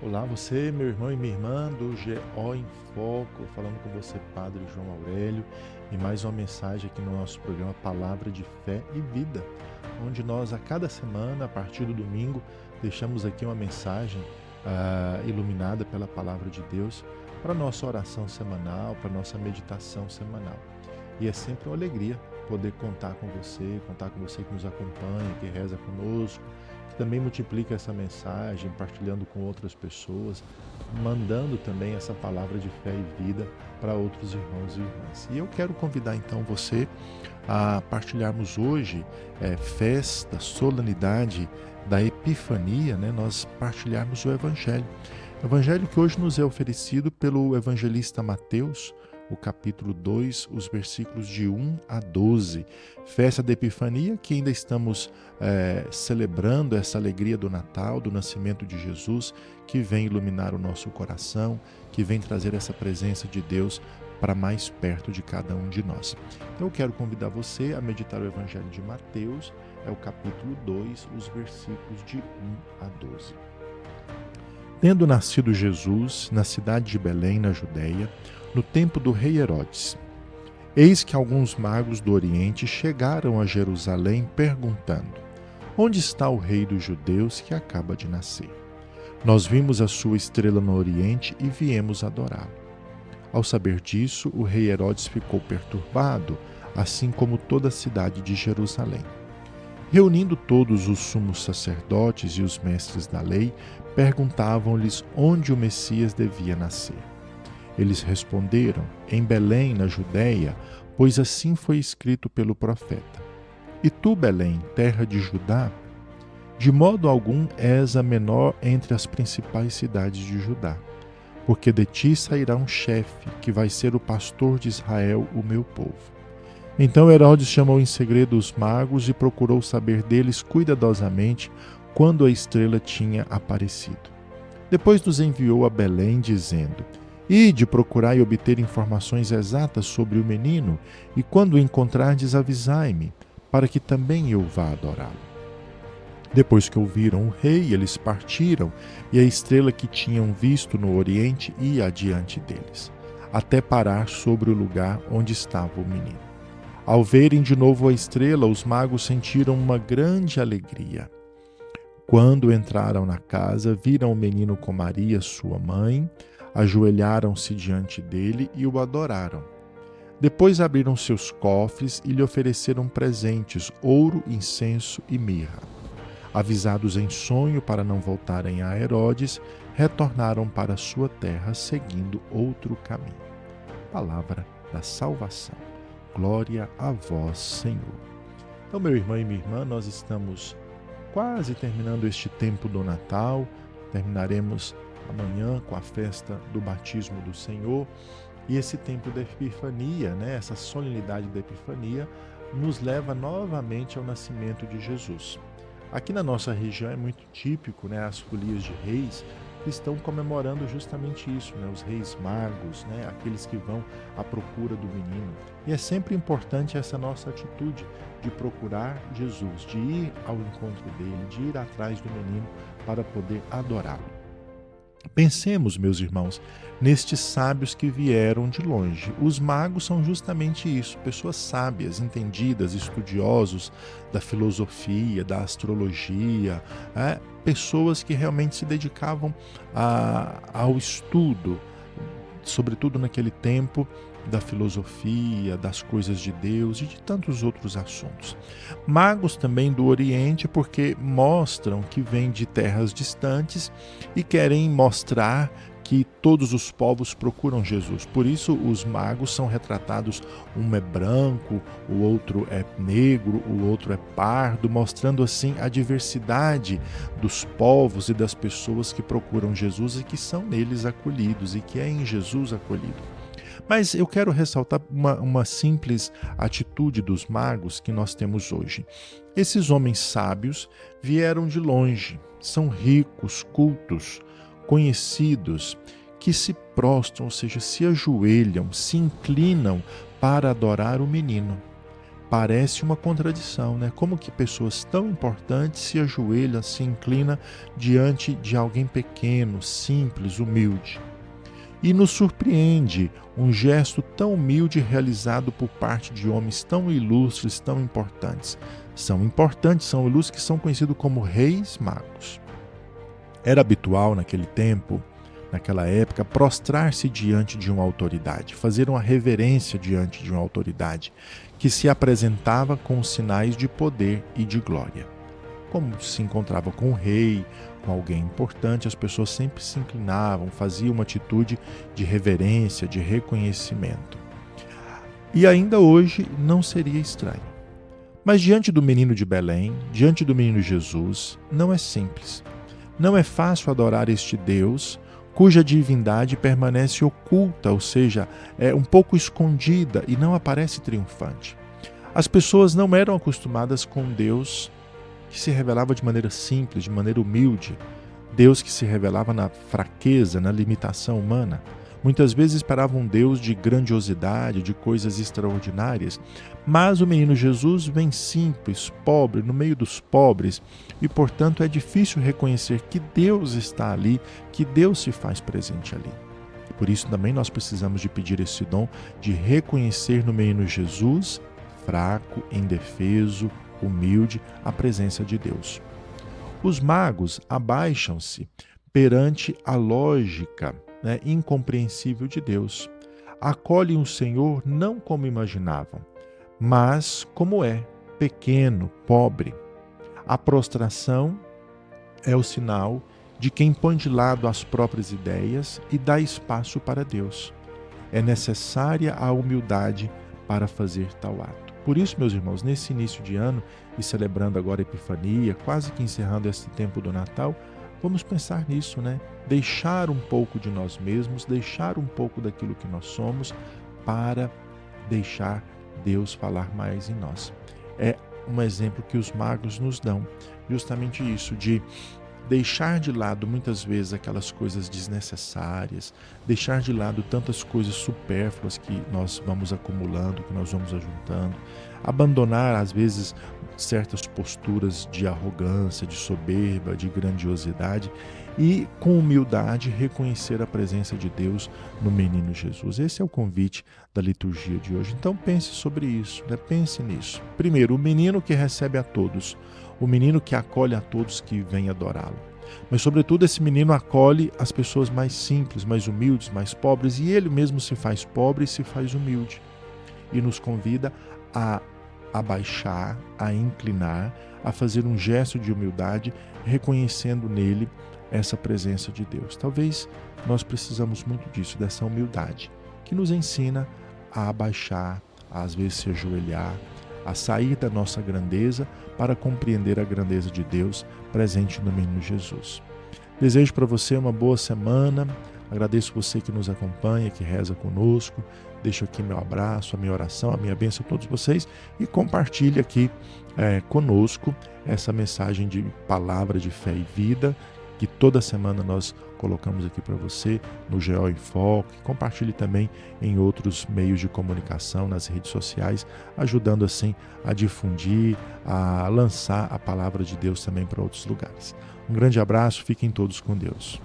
Olá, você, meu irmão e minha irmã do GO em Foco, falando com você, Padre João Aurélio, e mais uma mensagem aqui no nosso programa Palavra de Fé e Vida, onde nós, a cada semana, a partir do domingo, deixamos aqui uma mensagem iluminada pela Palavra de Deus para a nossa oração semanal, para a nossa meditação semanal. E é sempre uma alegria poder contar com você que nos acompanha, que reza conosco, que também multiplica essa mensagem, partilhando com outras pessoas, mandando também essa palavra de fé e vida para outros irmãos e irmãs. E eu quero convidar então você a partilharmos hoje, festa, solenidade da Epifania, né? Nós partilharmos o Evangelho. O Evangelho que hoje nos é oferecido pelo evangelista Mateus, o capítulo 2, os versículos de 1 a 12. Festa da Epifania, que ainda estamos celebrando essa alegria do Natal, do nascimento de Jesus, que vem iluminar o nosso coração, que vem trazer essa presença de Deus para mais perto de cada um de nós. Então eu quero convidar você a meditar o Evangelho de Mateus, é o capítulo 2, os versículos de 1 a 12. Tendo nascido Jesus na cidade de Belém, na Judeia, no tempo do rei Herodes, eis que alguns magos do Oriente chegaram a Jerusalém perguntando: onde está o rei dos judeus que acaba de nascer? Nós vimos a sua estrela no Oriente e viemos adorá-lo. Ao saber disso, o rei Herodes ficou perturbado, assim como toda a cidade de Jerusalém. Reunindo todos os sumos sacerdotes e os mestres da lei, perguntavam-lhes onde o Messias devia nascer. Eles responderam: em Belém, na Judéia, pois assim foi escrito pelo profeta. E tu, Belém, terra de Judá, de modo algum és a menor entre as principais cidades de Judá, porque de ti sairá um chefe, que vai ser o pastor de Israel, o meu povo. Então Herodes chamou em segredo os magos e procurou saber deles cuidadosamente quando a estrela tinha aparecido. Depois nos enviou a Belém, dizendo: ide procurar e obter informações exatas sobre o menino, e quando o encontrardes, avisai-me, para que também eu vá adorá-lo. Depois que ouviram o rei, eles partiram, e a estrela que tinham visto no oriente ia adiante deles, até parar sobre o lugar onde estava o menino. Ao verem de novo a estrela, os magos sentiram uma grande alegria. Quando entraram na casa, viram o menino com Maria, sua mãe, ajoelharam-se diante dele e o adoraram. Depois abriram seus cofres e lhe ofereceram presentes, ouro, incenso e mirra. Avisados em sonho para não voltarem a Herodes, retornaram para sua terra, seguindo outro caminho. Palavra da salvação. Glória a vós, Senhor. Então, meu irmão e minha irmã, nós estamos quase terminando este tempo do Natal. Terminaremos amanhã com a festa do batismo do Senhor. E esse tempo da Epifania, essa solenidade da Epifania, nos leva novamente ao nascimento de Jesus. Aqui na nossa região é muito típico, as folias de reis que estão comemorando justamente isso, os reis magos, aqueles que vão à procura do menino. E é sempre importante essa nossa atitude de procurar Jesus, de ir ao encontro dele, de ir atrás do menino para poder adorá-lo. Pensemos, meus irmãos, nestes sábios que vieram de longe. Os magos são justamente isso, pessoas sábias, entendidas, estudiosos da filosofia, da astrologia, pessoas que realmente se dedicavam ao estudo, sobretudo naquele tempo, da filosofia, das coisas de Deus e de tantos outros assuntos. Magos também do Oriente, porque mostram que vêm de terras distantes e querem mostrar que todos os povos procuram Jesus. Por isso os magos são retratados, um é branco, o outro é negro, o outro é pardo, mostrando assim a diversidade dos povos e das pessoas que procuram Jesus e que são neles acolhidos e que é em Jesus acolhido. Mas eu quero ressaltar uma simples atitude dos magos que nós temos hoje. Esses homens sábios vieram de longe, são ricos, cultos, conhecidos, que se prostram, ou seja, se ajoelham, se inclinam para adorar o menino. Parece uma contradição, né? Como que pessoas tão importantes se ajoelham, se inclinam diante de alguém pequeno, simples, humilde. E nos surpreende um gesto tão humilde realizado por parte de homens tão ilustres, tão importantes. São importantes, são ilustres, que são conhecidos como reis magos. Era habitual naquele tempo, naquela época, prostrar-se diante de uma autoridade, fazer uma reverência diante de uma autoridade, que se apresentava com sinais de poder e de glória. Como se encontrava com o rei, com alguém importante, as pessoas sempre se inclinavam, faziam uma atitude de reverência, de reconhecimento. E ainda hoje não seria estranho. Mas diante do menino de Belém, diante do menino Jesus, não é simples. Não é fácil adorar este Deus, cuja divindade permanece oculta, ou seja, é um pouco escondida e não aparece triunfante. As pessoas não eram acostumadas com Deus que se revelava de maneira simples, de maneira humilde. Deus que se revelava na fraqueza, na limitação humana. Muitas vezes esperavam um Deus de grandiosidade, de coisas extraordinárias. Mas o menino Jesus vem simples, pobre, no meio dos pobres, e portanto é difícil reconhecer que Deus está ali, que Deus se faz presente ali. Por isso também nós precisamos de pedir esse dom de reconhecer no menino Jesus, fraco, indefeso, humilde, a presença de Deus. Os magos abaixam-se perante a lógica, incompreensível de Deus. Acolhem o Senhor não como imaginavam, mas como é, pequeno, pobre. A prostração é o sinal de quem põe de lado as próprias ideias e dá espaço para Deus. É necessária a humildade para fazer tal ato. Por isso, meus irmãos, nesse início de ano e celebrando agora a Epifania, quase que encerrando este tempo do Natal, vamos pensar nisso, Deixar um pouco de nós mesmos, deixar um pouco daquilo que nós somos para deixar Deus falar mais em nós. É um exemplo que os magos nos dão, justamente isso, de deixar de lado muitas vezes aquelas coisas desnecessárias, deixar de lado tantas coisas supérfluas que nós vamos acumulando, que nós vamos ajuntando, abandonar às vezes certas posturas de arrogância, de soberba, de grandiosidade e com humildade reconhecer a presença de Deus no menino Jesus. Esse é o convite da liturgia de hoje. Então pense sobre isso, pense nisso. Primeiro, o menino que recebe a todos, o menino que acolhe a todos que vêm adorá-lo. Mas, sobretudo, esse menino acolhe as pessoas mais simples, mais humildes, mais pobres, e ele mesmo se faz pobre e se faz humilde. E nos convida a abaixar, a inclinar, a fazer um gesto de humildade, reconhecendo nele essa presença de Deus. Talvez nós precisamos muito disso, dessa humildade, que nos ensina a abaixar, a, às vezes se ajoelhar, a sair da nossa grandeza para compreender a grandeza de Deus presente no menino Jesus. Desejo para você uma boa semana, agradeço você que nos acompanha, que reza conosco, deixo aqui meu abraço, a minha oração, a minha bênção a todos vocês e compartilhe aqui conosco essa mensagem de palavra de fé e vida que toda semana nós colocamos aqui para você no GO em Foco. Compartilhe também em outros meios de comunicação, nas redes sociais, ajudando assim a difundir, a lançar a palavra de Deus também para outros lugares. Um grande abraço, fiquem todos com Deus.